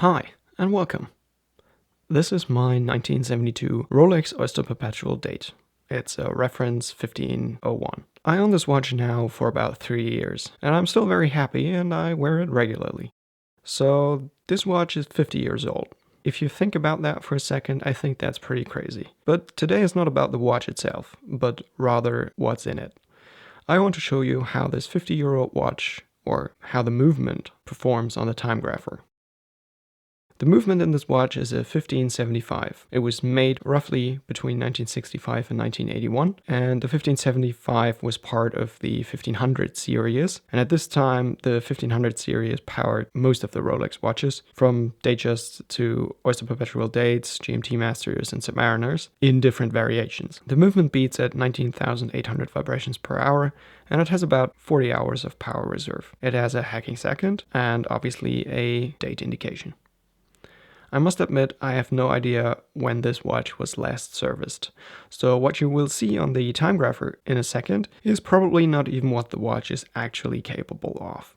Hi, and welcome. This is my 1972 Rolex Oyster Perpetual date. It's a reference 1501. I own this watch now for about 3 years, and I'm still very happy and I wear it regularly. So this watch is 50 years old. If you think about that for a second, I think that's pretty crazy. But today is not about the watch itself, but rather what's in it. I want to show you how this 50-year-old watch, or how the movement, performs on the Timegrapher. The movement in this watch is a 1575. It was made roughly between 1965 and 1981, and the 1575 was part of the 1500 series. And at this time, the 1500 series powered most of the Rolex watches, from Datejust to Oyster Perpetual dates, GMT Masters, and Submariners, in different variations. The movement beats at 19,800 vibrations per hour, and it has about 40 hours of power reserve. It has a hacking second, and obviously a date indication. I must admit, I have no idea when this watch was last serviced, so what you will see on the Timegrapher in a second is probably not even what the watch is actually capable of.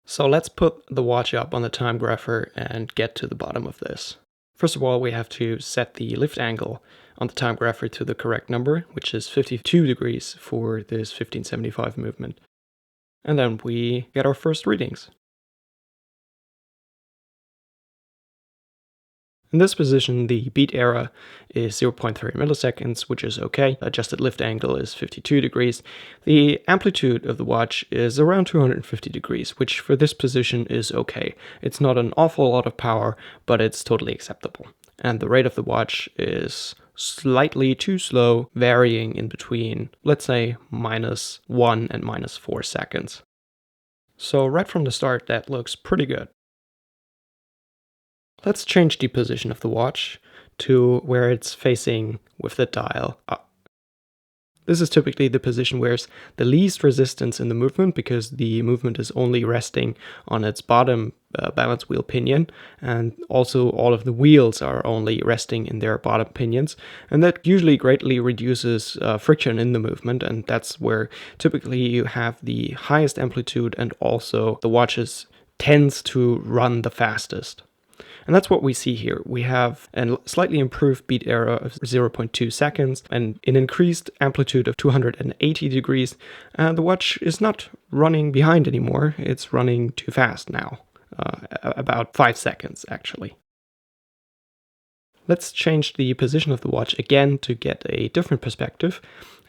So let's put the watch up on the Timegrapher and get to the bottom of this. First of all, we have to set the lift angle on the Timegrapher to the correct number, which is 52 degrees for this 1575 movement. And then we get our first readings. In this position, the beat error is 0.3 milliseconds, which is okay. Adjusted lift angle is 52 degrees. The amplitude of the watch is around 250 degrees, which for this position is okay. It's not an awful lot of power, but it's totally acceptable. And the rate of the watch is slightly too slow, varying in between, let's say, -1 and -4 seconds. So right from the start, that looks pretty good. Let's change the position of the watch to where it's facing with the dial up. This is typically the position where there's the least resistance in the movement, because the movement is only resting on its bottom balance wheel pinion, and also all of the wheels are only resting in their bottom pinions, and that usually greatly reduces friction in the movement, and that's where typically you have the highest amplitude, and also the watches tends to run the fastest. And that's what we see here. We have a slightly improved beat error of 0.2 seconds and an increased amplitude of 280 degrees. And the watch is not running behind anymore. It's running too fast now, about 5 seconds actually. Let's change the position of the watch again to get a different perspective.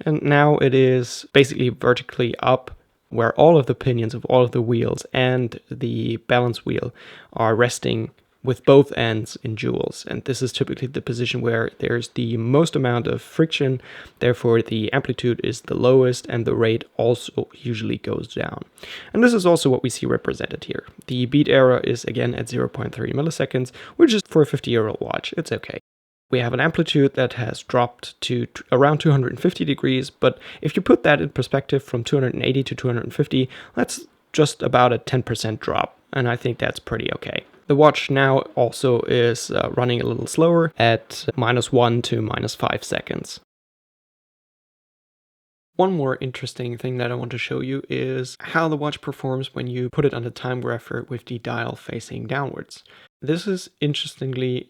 And now it is basically vertically up, where all of the pinions of all of the wheels and the balance wheel are resting with both ends in jewels, and this is typically the position where there's the most amount of friction, therefore the amplitude is the lowest and the rate also usually goes down. And this is also what we see represented here. The beat error is again at 0.3 milliseconds, which is for a 50-year-old watch, it's okay. We have an amplitude that has dropped to around 250 degrees, but if you put that in perspective from 280 to 250, that's just about a 10% drop, and I think that's pretty okay. The watch now also is running a little slower at -1 to -5 seconds. One more interesting thing that I want to show you is how the watch performs when you put it on the Timegrapher with the dial facing downwards. This is interestingly,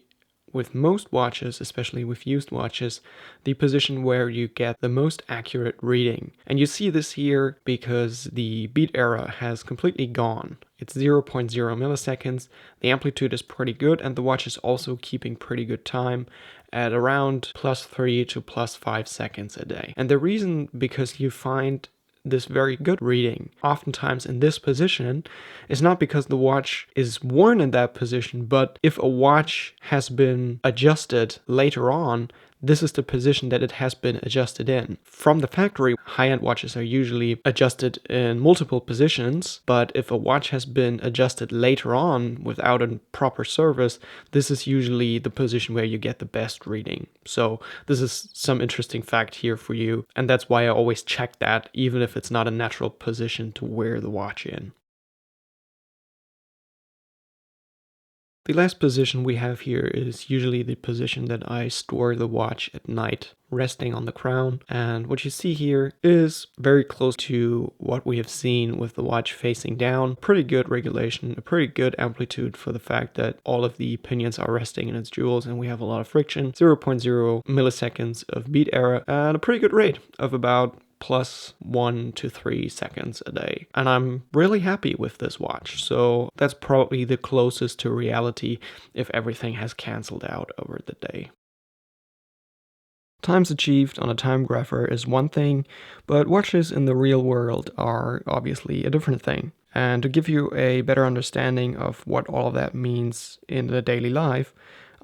with most watches, especially with used watches, the position where you get the most accurate reading. And you see this here because the beat error has completely gone. It's 0.0 milliseconds, the amplitude is pretty good, and the watch is also keeping pretty good time at around +3 to +5 seconds a day. And the reason, because you find this very good reading oftentimes in this position, is not because the watch is worn in that position, but if a watch has been adjusted later on, this is the position that it has been adjusted in. From the factory, high-end watches are usually adjusted in multiple positions, but if a watch has been adjusted later on without a proper service, this is usually the position where you get the best reading. So this is some interesting fact here for you, and that's why I always check that, even if it's not a natural position to wear the watch in. The last position we have here is usually the position that I store the watch at night, resting on the crown. And what you see here is very close to what we have seen with the watch facing down. Pretty good regulation, a pretty good amplitude for the fact that all of the pinions are resting in its jewels and we have a lot of friction. 0.0 milliseconds of beat error and a pretty good rate of about +1 to 3 seconds a day. And I'm really happy with this watch. So that's probably the closest to reality if everything has canceled out over the day. Times achieved on a Timegrapher is one thing, but watches in the real world are obviously a different thing. And to give you a better understanding of what all of that means in the daily life,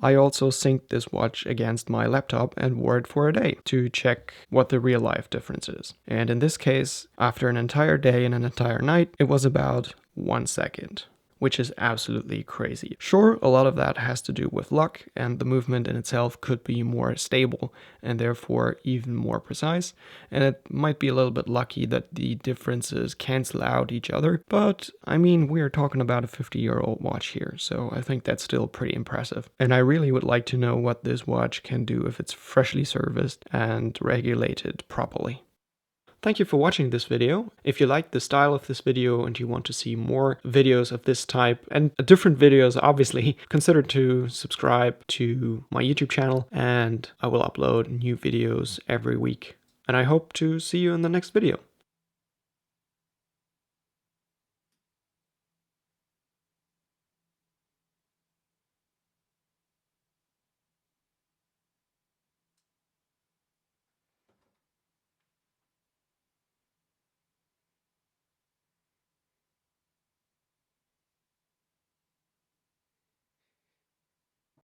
I also synced this watch against my laptop and wore it for a day to check what the real life difference is. And in this case, after an entire day and an entire night, it was about 1 second, which is absolutely crazy. Sure, a lot of that has to do with luck, and the movement in itself could be more stable and therefore even more precise, and it might be a little bit lucky that the differences cancel out each other, but I mean, we are talking about a 50-year-old watch here, so I think that's still pretty impressive. And I really would like to know what this watch can do if it's freshly serviced and regulated properly. Thank you for watching this video. If you like the style of this video and you want to see more videos of this type and different videos, obviously, consider to subscribe to my YouTube channel and I will upload new videos every week. And I hope to see you in the next video.